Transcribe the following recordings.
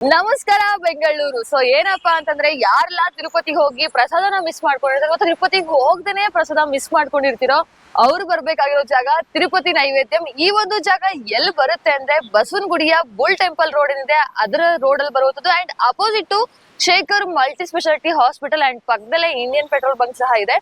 ನಮಸ್ಕಾರ ಬೆಂಗಳೂರು. ಸೊ ಏನಪ್ಪಾ ಅಂತಂದ್ರೆ ಯಾರೆಲ್ಲ ತಿರುಪತಿಗೆ ಹೋಗಿ ಪ್ರಸಾದನ ಮಿಸ್ ಮಾಡ್ಕೊಂಡಿರ್ತಾರೋ ಅಥವಾ ತಿರುಪತಿಗೆ ಹೋಗ್ದೇನೆ ಪ್ರಸಾದ ಮಿಸ್ ಮಾಡ್ಕೊಂಡಿರ್ತೀರೋ ಅವ್ರು ಬರ್ಬೇಕಾಗಿರೋ ಜಾಗ ತಿರುಪತಿ ನೈವೇದ್ಯಂ. ಈ ಒಂದು ಜಾಗ ಎಲ್ಲಿ ಬರುತ್ತೆ ಅಂದ್ರೆ ಬಸವನಗುಡಿಯ ಬುಲ್ ಟೆಂಪಲ್ ರೋಡ್ ಏನಿದೆ ಅದರ ರೋಡ್ ಅಲ್ಲಿ ಬರುವಂತದ್ದು. And opposite Shekhar multi speciality hospital and ಪಕ್ಕದಲ್ಲೇ ಇಂಡಿಯನ್ ಪೆಟ್ರೋಲ್ ಬಂಕ್ ಸಹ ಇದೆ.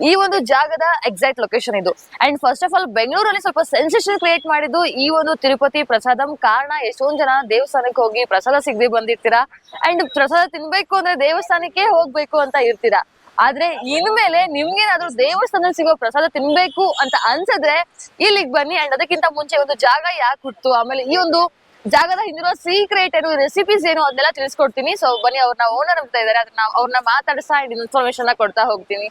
ಈ ಒಂದು ಜಾಗದ ಎಕ್ಸಾಕ್ಟ್ ಲೊಕೇಶನ್ ಇದು. ಅಂಡ್ ಫಸ್ಟ್ ಆಫ್ ಆಲ್ ಬೆಂಗಳೂರಲ್ಲಿ ಸ್ವಲ್ಪ ಸೆನ್ಸೇಷನ್ ಕ್ರಿಯೇಟ್ ಮಾಡಿದ್ದು ಈ ಒಂದು ತಿರುಪತಿ ಪ್ರಸಾದಂ. ಕಾರಣ ಎಷ್ಟೊಂದ್ ಜನ ದೇವಸ್ಥಾನಕ್ಕೆ ಹೋಗಿ ಪ್ರಸಾದ ಸಿಗದೆ ಬಂದಿರ್ತೀರಾ ಅಂಡ್ ಪ್ರಸಾದ ತಿನ್ಬೇಕು ಅಂದ್ರೆ ದೇವಸ್ಥಾನಕ್ಕೆ ಹೋಗ್ಬೇಕು ಅಂತ ಇರ್ತೀರಾ. ಆದ್ರೆ ಇನ್ಮೇಲೆ ನಿಮ್ಗೇನಾದ್ರೂ ದೇವಸ್ಥಾನದಲ್ಲಿ ಸಿಗೋ ಪ್ರಸಾದ ತಿನ್ಬೇಕು ಅಂತ ಅನ್ಸಿದ್ರೆ ಇಲ್ಲಿಗೆ ಬನ್ನಿ. ಅಂಡ್ ಅದಕ್ಕಿಂತ ಮುಂಚೆ ಒಂದು ಜಾಗ ಯಾಕೆ ಹುಟ್ಟು, ಆಮೇಲೆ ಈ ಒಂದು ಜಾಗದ ಹಿಂದಿರೋ ಸೀಕ್ರೆಟ್ ಏನು, ರೆಸಿಪೀಸ್ ಏನು ಅದನ್ನೆಲ್ಲ ತಿಳಿಸ್ಕೊಡ್ತೀನಿ. ಸೊ ಬನ್ನಿ, ಅವ್ರನ್ನ ಓನರ್ ಅಂತ ಇದಾರೆ, ಅದನ್ನ ಅವ್ರನ್ನ ಮಾತಾಡಿಸ್ತಾ ಇನ್ಫಾರ್ಮೇಶನ್ ಕೊಡ್ತಾ ಹೋಗ್ತೀನಿ.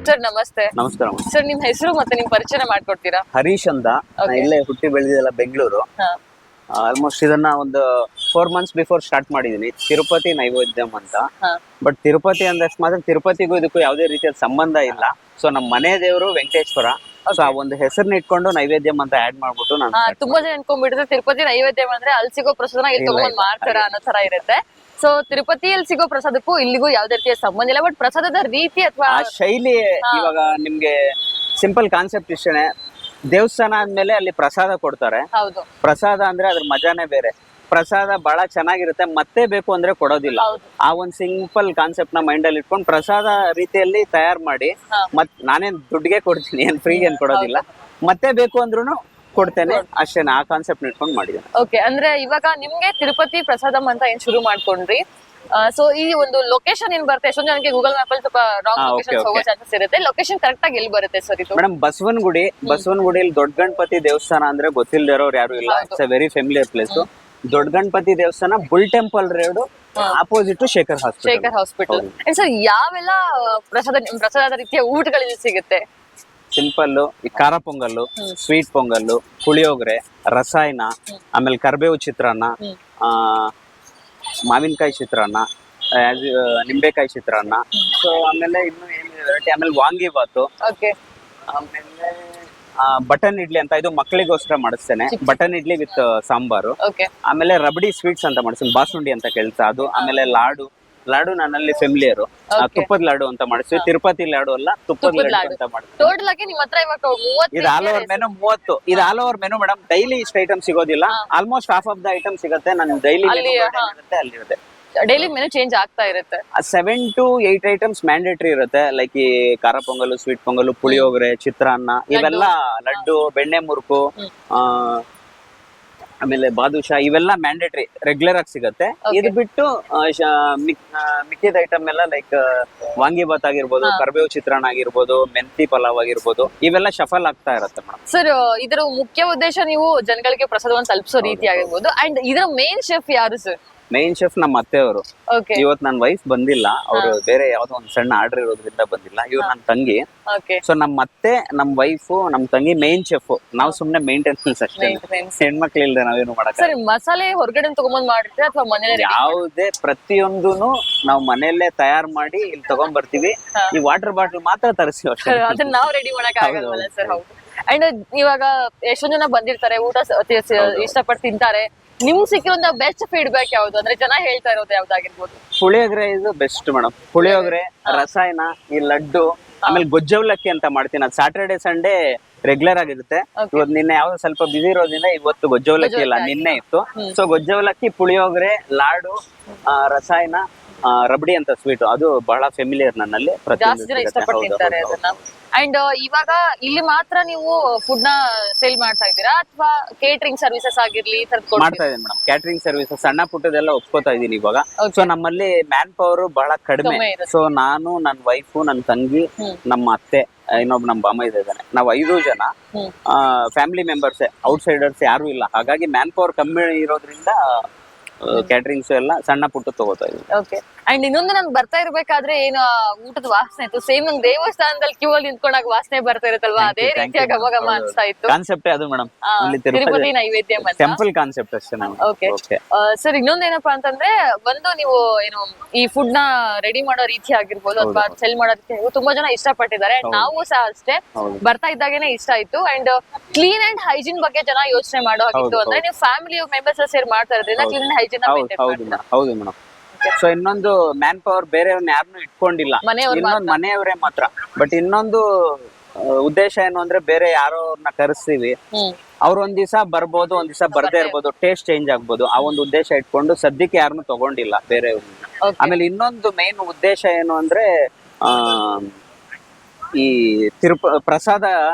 ಸರ್ ನಮಸ್ತೆ. ನಮಸ್ಕಾರ ಸರ್ ನಿಮ್ ಹೆಸರು ಮತ್ತೆ ನಿಮ್ ಪರಿಚಯ ಮಾಡ್ಕೊಡ್ತೀರಾ? ಹರೀಶ್ ಅಂತ, ಇಲ್ಲೇ ಹುಟ್ಟಿ ಬೆಳೆದಿದ್ದೆಲ್ಲ ಬೆಂಗಳೂರು. ಆಲ್ಮೋಸ್ಟ್ ಇದನ್ನ ಒಂದು 4 months ಬಿಫೋರ್ ಸ್ಟಾರ್ಟ್ ಮಾಡಿದೀನಿ, ತಿರುಪತಿ ನೈವೇದ್ಯಂ ಅಂತ. ಬಟ್ ತಿರುಪತಿ ಅಂದಷ್ಟು ಮಾತ್ರ ತಿರುಪತಿಗೂ ಇದಕ್ಕೂ ಯಾವುದೇ ರೀತಿಯ ಸಂಬಂಧ ಇಲ್ಲ. ಸೊ ನಮ್ಮ ಮನೆ ದೇವರು ವೆಂಕಟೇಶ್ವರ. ಸೊ ಆ ಒಂದು ಹೆಸರನ್ನ ಇಟ್ಕೊಂಡು ನೈವೇದ್ಯಂ ಅಂತ ಆಡ್ ಮಾಡ್ಬಿಟ್ಟು ನಾನು ತುಂಬಾ ಜನ ಅನ್ಕೊಂಡ್ಬಿಟ್ಟಿದ್ರೆ ತಿರುಪತಿ ನೈವೇದ್ಯಂ ಅಂದ್ರೆ ಅಲ್ಲಿ ಸಿಗೋ ಪ್ರಸಾದನ ಇಲ್ಲಿ ತಗೊಂಡ್ ಮಾಡ್ತಾರ ಅನ್ನೋ ತರ ಇರುತ್ತೆ. ಸೊ ತಿರುಪತಿಯಲ್ಲಿ ಸಿಗೋ ಪ್ರಸಾದಕ್ಕೂ ಇಲ್ಲಿಗೂ ಯಾವ್ದೇ ರೀತಿಯ ಸಂಬಂಧ ಇಲ್ಲ. ಬಟ್ ಪ್ರಸಾದದ ರೀತಿ ಅಥವಾ ಶೈಲಿ ಇವಾಗ ನಿಮ್ಗೆ ಸಿಂಪಲ್ ಕಾನ್ಸೆಪ್ಟ್ ಇಷ್ಟೇನೆ. ದೇವಸ್ಥಾನ ಆದ್ಮೇಲೆ ಅಲ್ಲಿ ಪ್ರಸಾದ ಕೊಡ್ತಾರೆ. ಹೌದು, ಪ್ರಸಾದ ಅಂದ್ರೆ ಅದ್ರ ಮಜಾನೇ ಬೇರೆ. ಪ್ರಸಾದ ಬಹಳ ಚೆನ್ನಾಗಿರುತ್ತೆ, ಮತ್ತೆ ಬೇಕು ಅಂದ್ರೆ ಕೊಡೋದಿಲ್ಲ. ಆ ಒಂದ್ ಸಿಂಪಲ್ ಕಾನ್ಸೆಪ್ಟ್ ನ ಮೈಂಡ್ ಅಲ್ಲಿ ಇಟ್ಕೊಂಡು ಪ್ರಸಾದ ರೀತಿಯಲ್ಲಿ ತಯಾರು ಮಾಡಿ, ಮತ್ ನಾನೇನ್ ದುಡ್ಡಿಗೆ ಕೊಡ್ತೀನಿ, ಏನ್ ಫ್ರೀ ಏನ್ ಕೊಡೋದಿಲ್ಲ. ಮತ್ತೆ ಬೇಕು ಅಂದ್ರೂ ಕೊಡ್ತೇನೆ, ಅಷ್ಟೇನ. ಆ ಕಾನ್ಸೆಪ್ಟ್ ಇಟ್ಕೊಂಡು ಮಾಡಿದ್ದೇನೆ. ಓಕೆ, ಅಂದ್ರೆ ಇವಾಗ ನಿಮ್ಗೆ ತಿರುಪತಿ ಪ್ರಸಾದಂ ಅಂತ ಏನ್ ಶುರು ಮಾಡ್ಕೊಂಡ್ರಿ. ಸೊ ಈ ಒಂದು ಲೊಕೇಶನ್ ಏನ್ ಬರುತ್ತೆ, ಎಷ್ಟೊಂದು ಜನಕ್ಕೆ ಗೂಗಲ್ ಮ್ಯಾಪ್ ಅಲ್ಲಿ ಸ್ವಲ್ಪ ರಾಂಗ್ ಲೊಕೇಶನ್ ಹೋಗೋ ಚಾನ್ಸಸ್ ಇರುತ್ತೆ. ಲೊಕೇಶನ್ ಕರೆಕ್ಟ್ ಆಗಿ ಎಲ್ಲಿ ಬರುತ್ತೆ ಸರ್ ಇದು? ಮೇಡಮ್, ಬಸವನಗುಡಿಯಲ್ಲಿ ದೊಡ್ಡ ಗಣಪತಿ ದೇವಸ್ಥಾನ ಅಂದ್ರೆ ಗೊತ್ತಿಲ್ಲದಿರೋರು ಯಾರು ಇಲ್ಲ. It's A very familiar place. ದೊಡ್ಡ ಗಣಪತಿ ದೇವಸ್ಥಾನ bull temple road opposite Shekhar hospital. Sir ಯಾವೆಲ್ಲ ಪ್ರಸಾದದ ರೀತಿಯ ಊಟಗಳಲ್ಲಿ ಸಿಗುತ್ತೆ? ಸಿಂಪಲ್ ಈ ಖಾರ ಪೊಂಗಲ್ಲು, ಸ್ವೀಟ್ ಪೊಂಗಲ್ಲು, ಪುಳಿಯೋಗರೆ, ರಸಾಯನ, ಆಮೇಲೆ ಕರ್ಬೇವು ಚಿತ್ರಾನ್ನ, ಮಾವಿನಕಾಯಿ ಚಿತ್ರಾನ್ನ, ನಿಂಬೆಕಾಯಿ ಚಿತ್ರಾನ್ನ. ಸೊ ಆಮೇಲೆ ಇನ್ನು ಏನು, ಆಮೇಲೆ ವಾಂಗಿ ಬಾತು, ಆಮೇಲೆ ಬಟನ್ ಇಡ್ಲಿ ಅಂತ, ಇದು ಮಕ್ಕಳಿಗೋಸ್ಕರ ಮಾಡಿಸ್ತೇನೆ. Button idli with sambar. ಆಮೇಲೆ ರಬಡಿ ಸ್ವೀಟ್ಸ್ ಅಂತ ಮಾಡಿಸ್ತೇನೆ, ಬಾಸುಂಡಿ ಅಂತ ಕೇಳ್ತಾ ಅದು. ಆಮೇಲೆ ಲಾಡು ನನ್ನಲ್ಲಿ ಫೆಮಿಲಿಯರ್. ತುಪ್ಪದ ಲಾಡು ಅಂತ ಮಾಡಿಸ್ತೀವಿ. ತಿರುಪತಿ ಲಾಡು ಅಲ್ಲ, ತುಪ್ಪದ ಲಾಡು ಅಂತ ಮಾಡ್ತೀವಿ. ಇದು ಆಲ್ ಓವರ್ ಮೆನು 30. ಇದು all over menu madam. Daily ಇಷ್ಟು ಐಟಮ್ ಸಿಗೋದಿಲ್ಲ. Almost half of the item ಸಿಗುತ್ತೆ. ನಾನು ಡೈಲಿ ಅಲ್ಲಿರುತ್ತೆ. ಡೈಲಿ ಮೆನು ಚೇಂಜ್ ಆಗ್ತಾ ಇರುತ್ತೆ. 7 to 8 ಐಟಮ್ಸ್ ಮ್ಯಾಂಡೇಟರಿ ಇರುತ್ತೆ. ಲೈಕ್ ಈ ಖಾರ ಪೊಂಗಲು, ಸ್ವೀಟ್ ಪೊಂಗಲು, ಪುಳಿಯೋಗರೆ, ಚಿತ್ರಾನ್ನ, ಇವೆಲ್ಲ, ಲಡ್ಡು, ಬೆಣ್ಣೆ ಮುರುಕು, ಆಮೇಲೆ ಬಾದುಷಾ, ಇವೆಲ್ಲ ಮ್ಯಾಂಡೇಟರಿ ರೆಗ್ಯುಲರ್ ಆಗಿ ಸಿಗುತ್ತೆ. ಇದು ಬಿಟ್ಟು ಮಿಕ್ಕಿದ ಐಟಮ್ ಎಲ್ಲ ಲೈಕ್ ವಾಂಗಿ ಬಾತ್ ಆಗಿರ್ಬೋದು, ಕರ್ಬೇವು ಚಿತ್ರಾನ್ನ ಆಗಿರ್ಬೋದು, ಮೆಂತಿ ಪಲಾವ್ ಆಗಿರ್ಬೋದು, ಇವೆಲ್ಲ ಶಫಲ್ ಆಗ್ತಾ ಇರುತ್ತೆ ಮೇಡಮ್. ಸರ್ ಇದರ ಮುಖ್ಯ ಉದ್ದೇಶ ನೀವು ಜನಗಳಿಗೆ ಪ್ರಸಾದವನ್ನು ತಲುಪಿಸೋ ರೀತಿ ಆಗಿರ್ಬೋದು. ಅಂಡ್ ಇದರ ಮೇನ್ ಶೆಫ್ ಯಾರು ಸರ್? ಮೇನ್ ಶೆಫ್ ನಮ್ಮ ಅತ್ತೆಯವರು. ಇವತ್ತು ನನ್ನ ವೈಫ್ ಬಂದಿಲ್ಲ, ಅವರು ಬೇರೆ ಯಾವ್ದೋ ಒಂದು ಸಣ್ಣ ಆರ್ಡರ್ ಇರೋದ್ರಿಂದ ಬಂದಿಲ್ಲ. ಇವ್ರು ನನ್ನ ತಂಗಿ. ಸೊ ನಮ್ಮ ಅತ್ತೆ, ನಮ್ಮ ವೈಫ್, ನಮ್ಮ ತಂಗಿ ಮೇನ್ ಶೆಫ್. ನಾವು ಸುಮ್ನೆ ಮೇಂಟೆನೆನ್ಸ್ ಅಷ್ಟೇ. ಹೆಣ್ಮಕ್ಳು ಇಲ್ದೆ ನಾವೇನು ಮಾಡಕ್. ಮಸಾಲೆ ಹೊರಗಡೆ ತಗೊಂಡ್ ಮಾಡಿರ್ತೀರಾ ಅಥವಾ ಮನೇಲಿ? ಯಾವುದೇ ಪ್ರತಿಯೊಂದನ್ನು ನಾವು ಮನೆಯಲ್ಲೇ ತಯಾರು ಮಾಡಿ ಇಲ್ಲಿ ತಗೊಂಡ್ ಬರ್ತೀವಿ. ಈ ವಾಟರ್ ಬಾಟಲ್ ಮಾತ್ರ ತರಿಸ್ತೀವಿ ಅಷ್ಟೇ. ಅದನ್ನ ನಾವು ರೆಡಿ ಮಾಡಕ್ ಆಗಲ್ವಲ್ಲ ಸರ್? ಹೌದು. ಅಂಡ್ ಇವಾಗ ಎಷ್ಟೊಂದ್ ಜನ ಬಂದಿರ್ತಾರೆ, ಊಟ ಇಷ್ಟಪಟ್ಟು ತಿಂತಾರೆ. ನಿಮ್ ಸಿಕ್ಕಿರೋ ಬೆಸ್ಟ್ ಫೀಡ್ಬ್ಯಾಕ್ ಯಾವ್ದು, ಅಂದ್ರೆ ಜನ ಹೇಳ್ತಾ ಇರೋದು ಯಾವ್ದಾಗಿರ್ಬೋದು? ಪುಳಿಯೋಗರೆ ಇದು ಬೆಸ್ಟ್ ಮೇಡಮ್. ಪುಳಿಯೋಗರೆ, ರಸಾಯನ, ಈ ಲಡ್ಡು, ಆಮೇಲೆ ಗೊಜ್ಜವಲಕ್ಕಿ ಅಂತ ಮಾಡ್ತೀನಿ. ಅದು ಸ್ಯಾಟರ್ಡೆ ಸಂಡೇ ರೆಗ್ಯುಲರ್ ಆಗಿರುತ್ತೆ. ಇವತ್ತು ನಿನ್ನೆ ಯಾವ್ದು ಸ್ವಲ್ಪ ಬಿಸಿ ಇರೋದ್ರಿಂದ ಇವತ್ತು ಗೊಜ್ಜವಲಕ್ಕಿ ಇಲ್ಲ, ನಿನ್ನೆ ಇತ್ತು. ಸೊ ಗೊಜ್ಜವಲಕ್ಕಿ, ಪುಳಿಯೋಗರೆ, ಲಾಡು, ರಸಾಯನ, ರಬಡಿ ಅಂತ ಸ್ವೀಟ್, ಅದು ಬಹಳ ಫೆಮಿಲಿಯರ್ ನನ್ನಲ್ಲಿ. ಜಾಸ್ತಿ ಜನ ಇಷ್ಟಪಟ್ಟು ತಿಂತಾರೆ ಅದನ್ನ. ಅಂಡ್ ಇವಾಗ ಇಲ್ಲಿ ಮಾತ್ರ ನೀವು ಫುಡ್ ನ ಸೇಲ್ ಮಾಡ್ತಾ ಇದ್ದೀರಾ ಅಥವಾ ಕೇಟರಿಂಗ್ ಸರ್ವಿಸಸ್ ಆಗಿರ್ಲಿ ಮಾಡ್ತಾ ಇದ್ದೀನಿ ಮೇಡಮ್? ಕ್ಯಾಟರಿಂಗ್ ಸರ್ವಿಸಸ್ ಸಣ್ಣ ಪುಟ್ಟದೆಲ್ಲ ಒಪ್ಕೋತಾ ಇದೀನಿ ಇವಾಗ. ಸೊ ನಮ್ಮಲ್ಲಿ ಮ್ಯಾನ್ ಪವರ್ ಬಹಳ ಕಡಿಮೆ. ಸೊ ನಾನು, ನನ್ನ ವೈಫ್, ನನ್ನ ತಂಗಿ, ನಮ್ಮ ಅತ್ತೆ ಇನ್ನೊಬ್ಬ ನಮ್ಮ ಬಾಮ ಇದ್ದಾನೆ. ನಾವು 5 ಜನ ಫ್ಯಾಮಿಲಿ ಮೆಂಬರ್ಸ್, ಔಟ್ಸೈಡರ್ಸ್ ಯಾರು ಇಲ್ಲ. ಹಾಗಾಗಿ ಮ್ಯಾನ್ ಪವರ್ ಕಮ್ಮಿ ಇರೋದ್ರಿಂದ ಕ್ಯಾಟರಿಂಗ್ಸ್ ಎಲ್ಲ ಸಣ್ಣ ಪುಟ್ಟ ತಗೋತಾ ಇದ್ವಿ. ಓಕೆ. ಅಂಡ್ ಇನ್ನೊಂದು ನಂಗೆ ಬರ್ತಾ ಇರ್ಬೇಕಾದ್ರೆ ಏನು ಊಟದ ವಾಸನೆ ಇತ್ತು, ಸೇಮ್ ನಂಗೆ ದೇವಸ್ಥಾನದಲ್ಲಿ ಕ್ಯೂ ಅಲ್ಲಿ ನಿಂತ್ಕೊಂಡಾಗ ವಾಸನೆ ಬರ್ತಾ ಇರುತ್ತಲ್ವಾ, ಅದೇ ರೀತಿಯ ಘಮ ಘಮ ಅನ್ಸ್ತಾ ಇತ್ತು. ಕಾನ್ಸೆಪ್ಟ್ ಅದು ಮೇಡಮ್, ತಿರುಪತಿ ನೈವೇದ್ಯ ಟೆಂಪಲ್ ಕಾನ್ಸೆಪ್ಟ್ ಅಷ್ಟೇ. ಓಕೆ ಸರ್, ಇನ್ನೊಂದೇನಪ್ಪಾ ಅಂತಂದ್ರೆ ಒಂದು ನೀವು ಏನು ಈ ಫುಡ್ ನ ರೆಡಿ ಮಾಡೋ ರೀತಿ ಆಗಿರ್ಬೋದು ಅಥವಾ ಸೆಲ್ ಮಾಡೋದಕ್ಕೆ ತುಂಬಾ ಜನ ಇಷ್ಟಪಟ್ಟಿದ್ದಾರೆ. ನಾವು ಸಹ ಅಷ್ಟೇ ಬರ್ತಾ ಇದ್ದಾಗೇನೆ ಇಷ್ಟ ಆಯ್ತು. ಅಂಡ್ ಕ್ಲೀನ್ ಅಂಡ್ ಹೈಜೀನ್ ಬಗ್ಗೆ ಜನ ಯೋಚನೆ ಮಾಡೋ ಹಾಗಿತ್ತು ಅಂದ್ರೆ ನೀವು ಫ್ಯಾಮಿಲಿ ಮೆಂಬರ್ಸ್ ಸೇರಿ ಮಾಡ್ತಾ ಇರೋದ್ರಿಂದ ಕ್ಲೀನ್ ಅಂಡ್ ಹೈಜೀನ್ ಹೌದು ಮೇಡಮ್. ಸೊ ಇನ್ನೊಂದು ಮ್ಯಾನ್ ಪವರ್ ಬೇರೆಯವ್ರನ್ನ ಯಾರನ್ನೂ ಇಟ್ಕೊಂಡಿಲ್ಲ, ಇನ್ನೊಂದು ಮನೆಯವರೇ ಮಾತ್ರ. ಬಟ್ ಇನ್ನೊಂದು ಉದ್ದೇಶ ಏನು ಅಂದ್ರೆ ಬೇರೆ ಯಾರೋರ್ನ ಕರೆಸ್ತೀವಿ, ಅವ್ರು ಒಂದ್ ದಿವಸ ಬರ್ಬೋದು, ಒಂದ್ ದಿವಸ ಬರ್ದೇ ಇರ್ಬೋದು, ಟೇಸ್ಟ್ ಚೇಂಜ್ ಆಗ್ಬೋದು. ಆ ಒಂದು ಉದ್ದೇಶ ಇಟ್ಕೊಂಡು ಸದ್ಯಕ್ಕೆ ಯಾರನ್ನು ತಗೊಂಡಿಲ್ಲ ಬೇರೆಯವ್ರನ್ನ. ಆಮೇಲೆ ಇನ್ನೊಂದು ಮೇನ್ ಉದ್ದೇಶ ಏನು ಅಂದ್ರೆ ಈ ಪ್ರಸಾದ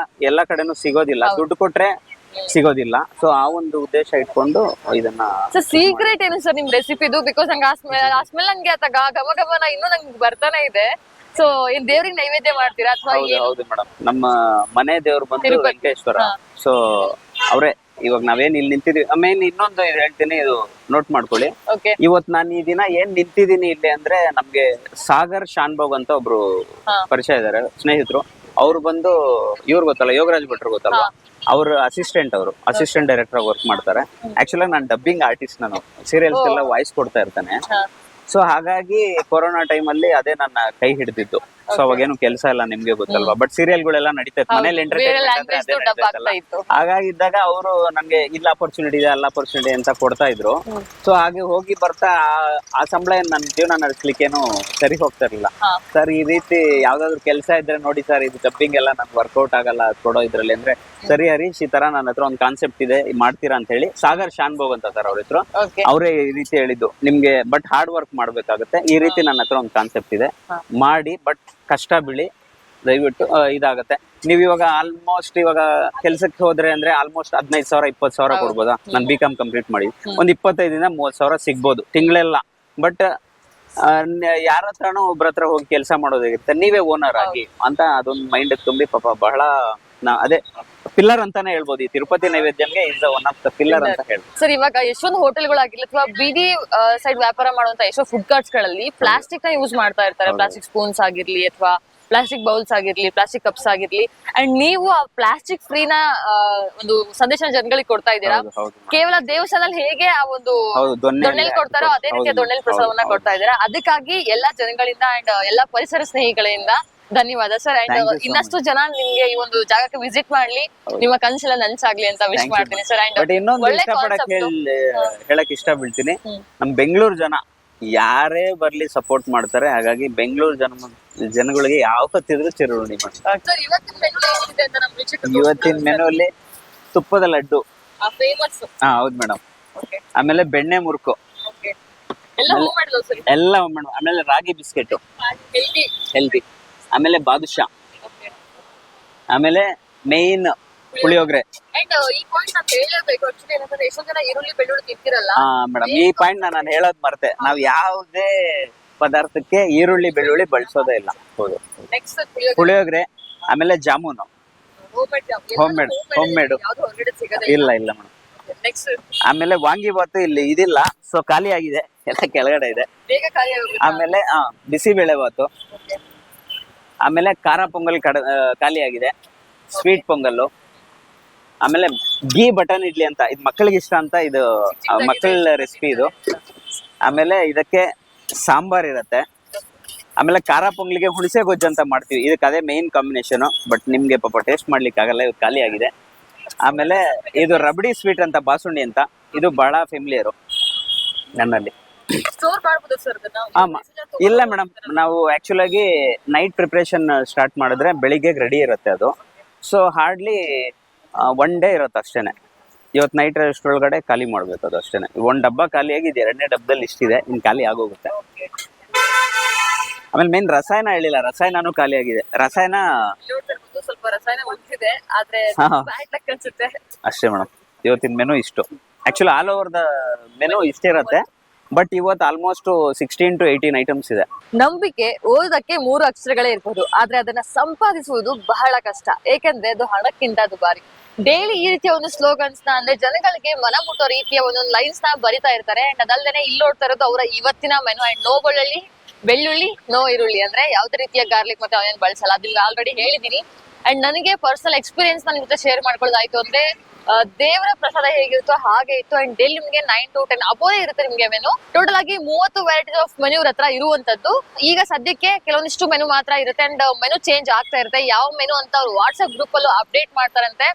ಎಲ್ಲ ಕಡೆನೂ ಸಿಗೋದಿಲ್ಲ, ದುಡ್ಡು ಕೊಟ್ರೆ ಸಿಗೋದಿಲ್ಲ. ಸೊ ಆ ಒಂದು ಉದ್ದೇಶ ಇಟ್ಕೊಂಡು ಇದನ್ನ. ಸೀಕ್ರೆಟ್ ಏನು ಸರ್ ನಿಮ್ ರೆಸಿಪಿದು? ಬಿಕಾಸ್ ನಂಗೆ ಆ ಸ್ಮೆಲ್ ನಂಗೆ ಘಮ ಘಮನ ಇನ್ನೂ ನಂಗೆ ಬರ್ತಾನೆ ಇದೆ. ಸೊ ಏನ್ ದೇವ್ರಿಗೆ ನೈವೇದ್ಯ ಮಾಡ್ತೀರಾ ಅಥವಾ? ಹೌದು ಮೇಡಮ್, ನಮ್ಮ ಮನೆ ದೇವ್ರು ಬಂದು ವೆಂಕಟೇಶ್ವರ. ಸೊ ಅವ್ರೆ ಇವಾಗ ನಾವೇನ್ ಇಲ್ಲಿ ನಿಂತಿದೀವಿ. ಆಮೇಲೆ ಇನ್ನೊಂದು ಹೇಳ್ತೀನಿ, ಇದು ನೋಟ್ ಮಾಡ್ಕೊಳ್ಳಿ. ಇವತ್ ನಾನು ಈ ದಿನ ಏನ್ ನಿಂತಿದ್ದೀನಿ ಇಲ್ಲಿ ಅಂದ್ರೆ ನಮ್ಗೆ ಸಾಗರ್ ಶಾನ್ಭೋಗ್ ಅಂತ ಒಬ್ರು ಪರಿಚಯ ಇದಾರೆ, ಸ್ನೇಹಿತರು. ಅವ್ರು ಬಂದು ಇವ್ರು ಗೊತ್ತಲ್ಲ, ಯೋಗರಾಜ್ ಭಟ್ರು ಗೊತ್ತಲ್ವಾ, ಅವ್ರ ಅಸಿಸ್ಟೆಂಟ್ ಡೈರೆಕ್ಟರ್ ವರ್ಕ್ ಮಾಡ್ತಾರೆ. ಆಕ್ಚುಲಿ ನಾನು ಡಬ್ಬಿಂಗ್ ಆರ್ಟಿಸ್ಟ್, ನಾನು ಸೀರಿಯಲ್ಸ್ ಎಲ್ಲ ವಾಯ್ಸ್ ಕೊಡ್ತಾ ಇರ್ತಾನೆ. ಸೊ ಹಾಗಾಗಿ ಕೊರೋನಾ ಟೈಮಲ್ಲಿ ಅದೇ ನನ್ನ ಕೈ ಹಿಡಿದಿದ್ದು. ಸೊ ಅವಾಗೇನು ಕೆಲಸ ಇಲ್ಲ, ನಿಮ್ಗೆ ಗೊತ್ತಲ್ವಾ. ಬಟ್ ಸೀರಿಯಲ್ಗಳೆಲ್ಲ ನಡೀತಾ ಇತ್ತು ಮನೇಲಿ, ಎಂಟರ್ಟೈನ್ಮೆಂಟ್. ಹಾಗಾಗಿದ್ದಾಗ ಅವರು ನನ್ಗೆ ಇಲ್ಲ ಅಪರ್ಚುನಿಟಿ ಇದೆ, ಅಲ್ಲ ಅಪರ್ಚುನಿಟಿ ಅಂತ ಕೊಡ್ತಾ ಇದ್ರು. ಸೊ ಹಾಗೆ ಹೋಗಿ ಬರ್ತಾ ಆ ಸಂಬಳ ನನ್ನ ಜೀವನ ನಡೆಸ್ಲಿಕ್ಕೇನು ಸರಿ ಹೋಗ್ತಾ ಇರ್ಲಿಲ್ಲ. ಸರ್ ಈ ರೀತಿ ಯಾವ್ದಾದ್ರು ಕೆಲಸ ಇದ್ರೆ ನೋಡಿ ಸರ್, ಇದು ಡಬ್ಬಿಂಗ್ ಎಲ್ಲ ನನ್ಗೆ ವರ್ಕೌಟ್ ಆಗಲ್ಲ ಕೊಡೋ ಇದ್ರಲ್ಲಿ ಅಂದ್ರೆ, ಸರಿ ಹರೀಶ್ ಈ ತರ ನನ್ನ ಹತ್ರ ಒಂದು ಕಾನ್ಸೆಪ್ಟ್ ಇದೆ, ಮಾಡ್ತೀರಾ ಅಂತ ಹೇಳಿ. ಸಾಗರ್ ಶಾನ್ಭೋಗ್ ಅಂತ ಸರ್ ಅವ್ರ ಹೆಸರು. ಅವರೇ ಈ ರೀತಿ ಹೇಳಿದ್ದು, ನಿಮ್ಗೆ ಬಟ್ ಹಾರ್ಡ್ ವರ್ಕ್ ಮಾಡ್ಬೇಕಾಗುತ್ತೆ, ಈ ರೀತಿ ನನ್ನ ಹತ್ರ ಒಂದು ಕಾನ್ಸೆಪ್ಟ್ ಇದೆ, ಮಾಡಿ ಬಟ್ ಕಷ್ಟ ಬೀಳಿ, ದಯವಿಟ್ಟು ಇದಾಗತ್ತೆ. ನೀವ್ ಇವಾಗ ಆಲ್ಮೋಸ್ಟ್ ಇವಾಗ ಕೆಲ್ಸಕ್ಕೆ ಹೋದ್ರೆ ಅಂದ್ರೆ ಆಲ್ಮೋಸ್ಟ್ 15,000 20,000 ಕೊಡ್ಬೋದಾ? ನಾನು BCom ಕಂಪ್ಲೀಟ್ ಮಾಡಿ ಒಂದ್ 25,000 30,000 ಸಿಗ್ಬೋದು ತಿಂಗಳೆಲ್ಲ. ಬಟ್ ಯಾರ ಹತ್ರನೂ ಒಬ್ರ ಹತ್ರ ಹೋಗಿ ಕೆಲಸ ಮಾಡೋದಾಗಿರುತ್ತೆ, ನೀವೇ ಓನರ್ ಆಗಿ ಅಂತ ಅದೊಂದು ಮೈಂಡ್ ತುಂಬಿ ಪಾಪ ಬಹಳ ಅದೇ ಪಿಲ್ಲರ್ ಅಂತಾನೆ ಹೇಳ್ಬೋದು. ಈ ತಿರುಪತಿ ನೈವೇದ್ಯಂಗೆ is one of the pillar ಅಂತ ಹೇಳ್ಬೋದು. ಸರ್ ಇವಾಗ ಎಷ್ಟೊಂದು ಹೋಟೆಲ್ಗಳಾಗಿರ್ಲಿ ಅಥವಾ ಬೀದಿ ಸೈಡ್ ವ್ಯಾಪಾರ ಮಾಡುವಂತ ಎಷ್ಟೋ ಫುಡ್ ಕಾರ್ಟ್ಸ್ ಗಳಲ್ಲಿ ಪ್ಲಾಸ್ಟಿಕ್ ನ ಯೂಸ್ ಮಾಡ್ತಾ ಇರ್ತಾರೆ. ಪ್ಲಾಸ್ಟಿಕ್ ಸ್ಪೂನ್ಸ್ ಆಗಿರ್ಲಿ ಅಥವಾ ಪ್ಲಾಸ್ಟಿಕ್ ಬೌಲ್ಸ್ ಆಗಿರ್ಲಿ, ಪ್ಲಾಸ್ಟಿಕ್ ಕಪ್ಸ್ ಆಗಿರ್ಲಿ. ಅಂಡ್ ನೀವು ಆ ಪ್ಲಾಸ್ಟಿಕ್ ಫ್ರೀನ ಒಂದು ಸಂದೇಶ ಜನಗಳಿಗೆ ಕೊಡ್ತಾ ಇದ್ದೀರಾ. ಕೇವಲ ದೇವಸ್ಥಾನದಲ್ಲಿ ಹೇಗೆ ಆ ಒಂದು ದೊಣ್ಣೆಲ್ ಕೊಡ್ತಾರೋ ಅದೇ ರೀತಿಯ ದೊಣ್ಣೆಲ್ ಪ್ರಸಾದವನ್ನ ಕೊಡ್ತಾ ಇದ್ದೀರಾ. ಅದಕ್ಕಾಗಿ ಎಲ್ಲಾ ಜನಗಳಿಂದ ಅಂಡ್ ಎಲ್ಲಾ ಪರಿಸರ ಸ್ನೇಹಿಗಳಿಂದ ಧನ್ಯವಾದ ಸರ್. ಅಂಡ್ ಇನ್ನಷ್ಟು ಜನ ನಿಮ್ಗೆ ಈ ಒಂದು ಜಾಗಕ್ಕೆ ವಿಸಿಟ್ ಮಾಡ್ಲಿ, ನಿಮ್ಮ ಕನ್ಸೆಲ್ಲ ನನ್ಸಾಗ್ಲಿ ಅಂತ ವಿಶ್ ಮಾಡ್ತೀನಿ ಸರ್. ಅಂಡ್ ಇನ್ನೊಂದು ಹೇಳಕ್ ಇಷ್ಟ ಬೀಳ್ತೀನಿ, ನಮ್ ಬೆಂಗಳೂರು ಜನ ಯಾರೇ ಬರ್ಲಿ ಸಪೋರ್ಟ್ ಮಾಡ್ತಾರೆ. ಹಾಗಾಗಿ ಬೆಂಗಳೂರು ಜನಗಳಿಗೆ ಯಾವ ಹೊತ್ತಿದ್ರು ಚಿರುಣಿ ಮಾಡಿ. ಇವತ್ತಿನ ಮೆನು ಅಲ್ಲಿ ತುಪ್ಪದ ಲಡ್ಡು, ಹೌದು ಮೇಡಮ್. ಆಮೇಲೆ ಬೆಣ್ಣೆ ಮುರುಕು ಎಲ್ಲ ಮೇಡಮ್. ಆಮೇಲೆ ರಾಗಿ ಬಿಸ್ಕೆಟ್ ಹೆಲ್ದಿ. ಆಮೇಲೆ ಬಾದುಷಾ. ಆಮೇಲೆ ಮೇನ್ ಪುಳಿಯೋಗರೆ. ಮೇಡಮ್ ಈ ಪಾಯಿಂಟ್ ನಾನು ಹೇಳೋದ್ ಮರ್ತೆ, ನಾವ್ ಯಾವುದೇ ಪದಾರ್ಥಕ್ಕೆ ಈರುಳ್ಳಿ ಬೆಳ್ಳುಳ್ಳಿ ಬಳಸೋದೇ ಇಲ್ಲ. ಹೌದು, ಪುಳಿಯೋಗರೆ. ಆಮೇಲೆ ಜಾಮೂನು ಹೋಮ್ ಮೇಡ್ ಇಲ್ಲ ಮೇಡಮ್. ಆಮೇಲೆ ವಾಂಗಿಬಾತು ಇಲ್ಲಿ ಇದಿಲ್ಲ, ಸೊ ಖಾಲಿ ಆಗಿದೆ, ಎಲ್ಲ ಕೆಳಗಡೆ ಇದೆ. ಆಮೇಲೆ ಬಿಸಿಬೇಳೆ ಬಾತು. ಆಮೇಲೆ ಖಾರ ಪೊಂಗಲ್ ಖಾಲಿ ಆಗಿದೆ, ಸ್ವೀಟ್ ಪೊಂಗಲ್ಲು. ಆಮೇಲೆ ಘೀ ಬಟನ್ ಇಡ್ಲಿ ಅಂತ, ಇದು ಮಕ್ಕಳಿಗೆ ಇಷ್ಟ ಅಂತ, ಇದು ಮಕ್ಕಳ ರೆಸಿಪಿ ಇದು. ಆಮೇಲೆ ಇದಕ್ಕೆ ಸಾಂಬಾರ್ ಇರತ್ತೆ. ಆಮೇಲೆ ಖಾರ ಪೊಂಗಲಿಗೆ ಹುಣಸೆ ಗೊಜ್ಜು ಅಂತ ಮಾಡ್ತೀವಿ, ಇದಕ್ಕೆ ಅದೇ ಮೇನ್ ಕಾಂಬಿನೇಷನ್. ಬಟ್ ನಿಮ್ಗೆ ಪಾಪ ಟೇಸ್ಟ್ ಮಾಡ್ಲಿಕ್ಕೆ ಆಗಲ್ಲ, ಇದು ಖಾಲಿ ಆಗಿದೆ. ಆಮೇಲೆ ಇದು ರಬಡಿ ಸ್ವೀಟ್ ಅಂತ, ಬಾಸುಂಡಿ ಅಂತ, ಇದು ಬಹಳ ಫೆಮಿಲಿಯರು ನನ್ನಲ್ಲಿ. ಇಲ್ಲ ಮೇಡಮ್, ನಾವು ಆಕ್ಚುಲ್ ಆಗಿ ನೈಟ್ ಪ್ರಿಪರೇಷನ್ ಸ್ಟಾರ್ಟ್ ಮಾಡಿದ್ರೆ ಬೆಳಿಗ್ಗೆ ರೆಡಿ ಇರುತ್ತೆ ಅದು. ಸೊ ಹಾರ್ಡ್ಲಿ 1 ಡೇ ಇರುತ್ತೆ ಅಷ್ಟೇನೆ. ಇವತ್ತು ನೈಟ್ ಅಷ್ಟರೊಳಗಡೆ ಖಾಲಿ ಮಾಡ್ಬೇಕು, ಅದು ಅಷ್ಟೇನೆ. 1 ಡಬ್ಬ ಖಾಲಿ ಆಗಿದೆ, 2ನೇ ಡಬ್ಬದಲ್ಲಿ ಇಷ್ಟಿದೆ, ಇನ್ ಖಾಲಿ ಆಗೋಗುತ್ತೆ. ಆಮೇಲೆ ಮೇನ್ ರಸಾಯನ ಹೇಳಿಲ್ಲ, ರಸಾಯನನೂ ಖಾಲಿ ಆಗಿದೆ. ರಸಾಯನ ಸ್ವಲ್ಪ ರಸಾಯನ ಉಳಿಸಿದೆ, ಆದ್ರೆ ಅನ್ಸುತ್ತೆ ಅಷ್ಟೇ ಮೇಡಮ್. ಇವತ್ತಿನ ಮೆನು ಇಷ್ಟು. Actually all over the menu ಇಷ್ಟೇ ಇರುತ್ತೆ. ಬಟ್ ಇವತ್ತು ಆಲ್ಮೋಸ್ಟ್ 16 to 18 ಐಟಮ್ಸ್ ಇದೆ. ನಂಬಿಕೆ ಓದಕ್ಕೆ 3 ಅಕ್ಷರಗಳೇ ಇರ್ಬೋದು, ಆದ್ರೆ ಅದನ್ನ ಸಂಪಾದಿಸುವುದು ಬಹಳ ಕಷ್ಟ. ಏಕೆಂದ್ರೆ ಅದು ಹಣಕ್ಕಿಂತ ದುಬಾರಿ. ಡೈಲಿ ಈ ರೀತಿಯ ಒಂದು ಸ್ಲೋಗನ್ಸ್ ನ ಅಂದ್ರೆ ಜನಗಳಿಗೆ ಮನ ಮುಟ್ಟೋ ರೀತಿಯ ಒಂದೊಂದು ಲೈನ್ಸ್ ನ ಬರಿತಾ ಇರ್ತಾರೆ. ಅಂಡ್ ಅದಲ್ದೇನೆ ಇಲ್ಲಿ ನೋಡ್ತಾ ಇರೋದು ಅವರ ಇವತ್ತಿನ ಮೆನು. ಅಂಡ್ ನೋ ಬೆಳ್ಳುಳ್ಳಿ ನೋ ಈರುಳ್ಳಿ, ಅಂದ್ರೆ ಯಾವ್ದೇ ರೀತಿಯ ಗಾರ್ಲಿಕ್ ಮತ್ತೆ ಆನಿಯನ್ ಬಳಸಲ್ಲ. ಅದನ್ನ ಆಲ್ರೆಡಿ ಹೇಳಿದೀನಿ. ಅಂಡ್ ನನಗೆ ಪರ್ಸನಲ್ ಎಕ್ಸ್ಪೀರಿಯನ್ಸ್ ನನ್ನ ಜೊತೆ ಶೇರ್ ಮಾಡ್ಕೊಳ್ಳೋದಾಯ್ತು ಅಂದ್ರೆ ದೇವರ ಪ್ರಸಾದ ಹೇಗಿರುತ್ತೋ ಹಾಗೆ ಇತ್ತು. ಅಂಡ್ ಡೈಲಿ ನಿಮ್ಗೆ 9 to 10 ಅಬೋದೇ ಇರುತ್ತೆ ನಿಮ್ಗೆ ಮೆನು. ಟೋಟಲ್ ಆಗಿ 30 ವೆರೈಟೀಸ್ ಆಫ್ ಮೆನು ಇವ್ರ ಹತ್ರ ಇರುವಂತದ್ದು. ಈಗ ಸದ್ಯಕ್ಕೆ ಕೆಲವೊಂದಿಷ್ಟು ಮೆನು ಮಾತ್ರ ಇರುತ್ತೆ. ಅಂಡ್ ಮೆನು ಚೇಂಜ್ ಆಗ್ತಾ ಇರುತ್ತೆ. ಯಾವ ಮೆನು ಅಂತ ಅವ್ರು ವಾಟ್ಸ್ಆಪ್ ಗ್ರೂಪ್ ಅಲ್ಲೂ ಅಪ್ಡೇಟ್ ಮಾಡ್ತಾರಂತೆ.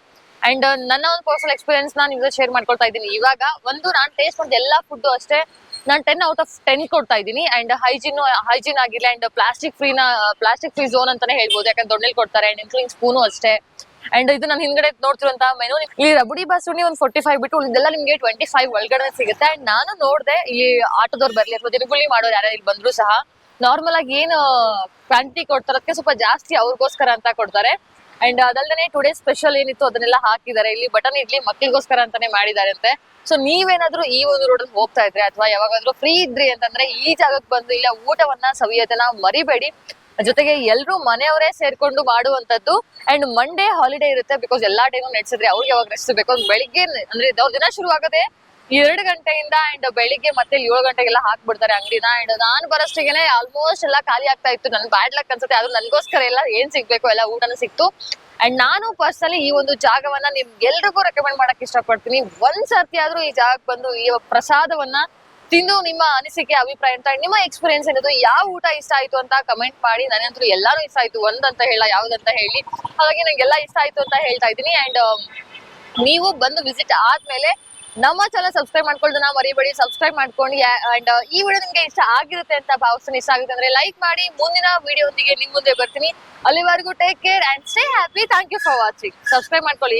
ಅಂಡ್ ನನ್ನ ಒಂದು ಪರ್ಸನಲ್ ಎಕ್ಸ್ಪೀರಿಯನ್ಸ್ ನಾನು ನಿಮ್ಗೆ ಶೇರ್ ಮಾಡ್ಕೊಳ್ತಾ ಇದ್ದೀನಿ. ಇವಾಗ ನಾನು ಟೇಸ್ಟ್ ಮಾಡಿದ ಎಲ್ಲಾ ಫುಡ್ ಅಷ್ಟೇ ನಾನು 10 out of 10 ಕೊಡ್ತಾ ಇದ್ದೀನಿ. ಅಂಡ್ ಹೈಜೀನ್ ಆಗಿರ್ಲಿ. ಅಂಡ್ ಪ್ಲಾಸ್ಟಿಕ್ ಫ್ರೀ ಝೋನ್ ಅಂತಾನೆ ಹೇಳ್ಬೋದು, ಯಾಕಂದ್ರೆ ದೊಣ್ಣೆಲ್ ಕೊಡ್ತಾರೆ. ಅಂಡ್ ಇನ್ಕ್ಲೂಡಿಂಗ್ ಸ್ಪೂನು ಅಷ್ಟೇ. ಅಂಡ್ ಇದು ನಾನು ಹಿಂದ್ಗಡೆ ನೋಡ್ತಿರುವಂತಹ ಮೆನು. ಇಲ್ಲಿ ರಬಡಿ ಬಾಸುಣಿ ಒಂದು 45 ಬಿಟ್ಟು ಇದೆಲ್ಲ ನಿಮ್ಗೆ 25 ಒಳಗಡೆ ಸಿಗುತ್ತೆ. ಅಂಡ್ ನಾನು ನೋಡ್ದೆ ಇಲ್ಲಿ ಆಟೋದವ್ರು ಬರ್ಲಿ ಅಥವಾ ದಿನಗೂಲಿ ಮಾಡೋರು ಯಾರು ಇಲ್ಲಿ ಬಂದ್ರು ಸಹ ನಾರ್ಮಲ್ ಆಗಿ ಏನು ಕ್ವಾಂಟಿಟಿ ಕೊಡ್ತಾರೆ ಅದಕ್ಕೆ ಸ್ವಲ್ಪ ಜಾಸ್ತಿ ಅವ್ರಿಗೋಸ್ಕರ ಅಂತ ಕೊಡ್ತಾರೆ. ಅಂಡ್ ಅದಲ್ದೇ ಟುಡೇ ಸ್ಪೆಷಲ್ ಏನಿತ್ತು ಅದನ್ನೆಲ್ಲ ಹಾಕಿದ್ದಾರೆ. ಇಲ್ಲಿ ಬಟನ್ ಇಡ್ಲಿ ಮಕ್ಳಿಗೋಸ್ಕರ ಅಂತಾನೆ ಮಾಡಿದ್ದಾರೆ ಅಂತೆ. ಸೊ ನೀವೇನಾದ್ರೂ ಈ ಒಂದು ರೋಡ್ ಅಲ್ಲಿ ಹೋಗ್ತಾ ಇದ್ರೆ ಅಥವಾ ಯಾವಾಗಾದ್ರೂ ಫ್ರೀ ಇದ್ರಿ ಅಂತಂದ್ರೆ ಈ ಜಾಗಕ್ಕೆ ಬಂದು ಇಲ್ಲ ಊಟವನ್ನ ಸವಿಯೋದನ್ನ ಮರಿಬೇಡಿ. ಜೊತೆಗೆ ಎಲ್ರು ಮನೆಯವರೇ ಸೇರ್ಕೊಂಡು ಮಾಡುವಂತದ್ದು. ಅಂಡ್ ಮಂಡೇ ಹಾಲಿಡೇ ಇರುತ್ತೆ, ಬಿಕಾಸ್ ಎಲ್ಲಾ ಟೈಮು ನಡೆಸಿದ್ರೆ ಅವ್ರಿಗೆ ಯಾವಾಗ ರೆಸ್ಟ್ ಬೇಕು. ಬೆಳಿಗ್ಗೆ ಅಂದ್ರೆ ಅವ್ರ ದಿನ ಶುರು ಆಗದೆ 2 ಗಂಟೆಯಿಂದ. ಅಂಡ್ ಬೆಳಿಗ್ಗೆ ಮತ್ತೆ 7 ಗಂಟೆಗೆಲ್ಲ ಹಾಕ್ಬಿಡ್ತಾರೆ ಅಂಗಡಿನ. ಅಂಡ್ ನಾನು ಬರೋಷ್ಟಿಗೆನೆ ಆಲ್ಮೋಸ್ಟ್ ಎಲ್ಲ ಖಾಲಿ ಆಗ್ತಾ ಇತ್ತು. ನನ್ ಬ್ಯಾಡ್ ಲಕ್ ಅನ್ಸುತ್ತೆ, ಅದು ನನ್ಗೋಸ್ಕರ ಎಲ್ಲ ಏನ್ ಸಿಗ್ಬೇಕು ಎಲ್ಲ ಊಟನೂ ಸಿಕ್ತು. ಅಂಡ್ ನಾನು ಪರ್ಸನಲಿ ಈ ಒಂದು ಜಾಗವನ್ನ ನಿಮ್ಗೆಲ್ರಿಗೂ ರೆಕಮೆಂಡ್ ಮಾಡಕ್ ಇಷ್ಟಪಡ್ತೀನಿ. ಒಂದ್ಸರ್ತಿ ಆದ್ರೂ ಈ ಜಾಗಕ್ಕೆ ಬಂದು ಈ ಪ್ರಸಾದವನ್ನ ತಿಂದು ನಿಮ್ಮ ಅನಿಸಿಕೆ ಅಭಿಪ್ರಾಯ ಅಂತ ನಿಮ್ಮ ಎಕ್ಸ್ಪೀರಿಯನ್ಸ್ ಏನಿದೆ, ಯಾವ ಊಟ ಇಷ್ಟ ಆಯ್ತು ಅಂತ ಕಮೆಂಟ್ ಮಾಡಿ. ನನಗಂತೂ ಎಲ್ಲಾನು ಇಷ್ಟ ಆಯ್ತು, ಒಂದಂತ ಹೇಳ ಯಾವ್ದಂತ ಹೇಳಿ. ಹಾಗಾಗಿ ನಂಗೆಲ್ಲ ಇಷ್ಟ ಆಯ್ತು ಅಂತ ಹೇಳ್ತಾ ಇದ್ದೀನಿ. ಅಂಡ್ ನೀವು ಬಂದು ವಿಸಿಟ್ ಆದ್ಮೇಲೆ ನಮ್ಮ ಚಾನಲ್ ಸಬ್ಸ್ಕ್ರೈಬ್ ಮಾಡ್ಕೊಳ್ಳೋದನ್ನ ಮರಿಬೇಡಿ. ಸಬ್ಸ್ಕ್ರೈಬ್ ಮಾಡ್ಕೊಂಡು ಅಂಡ್ ಈ ವಿಡಿಯೋ ನಿಮ್ಗೆ ಇಷ್ಟ ಆಗಿರುತ್ತೆ ಅಂತ ಭಾವಿಸ್ತೀನಿ. ಇಷ್ಟ ಆಗುತ್ತೆ ಅಂದ್ರೆ ಲೈಕ್ ಮಾಡಿ. ಮುಂದಿನ ವಿಡಿಯೋದೊಂದಿಗೆ ನಿಮ್ ಮುಂದೆ ಬರ್ತೀನಿ. ಅಲ್ಲಿವರೆಗೂ take care and stay happy. Thank you for watching. Subscribe ಮಾಡ್ಕೊಳ್ಳಿ.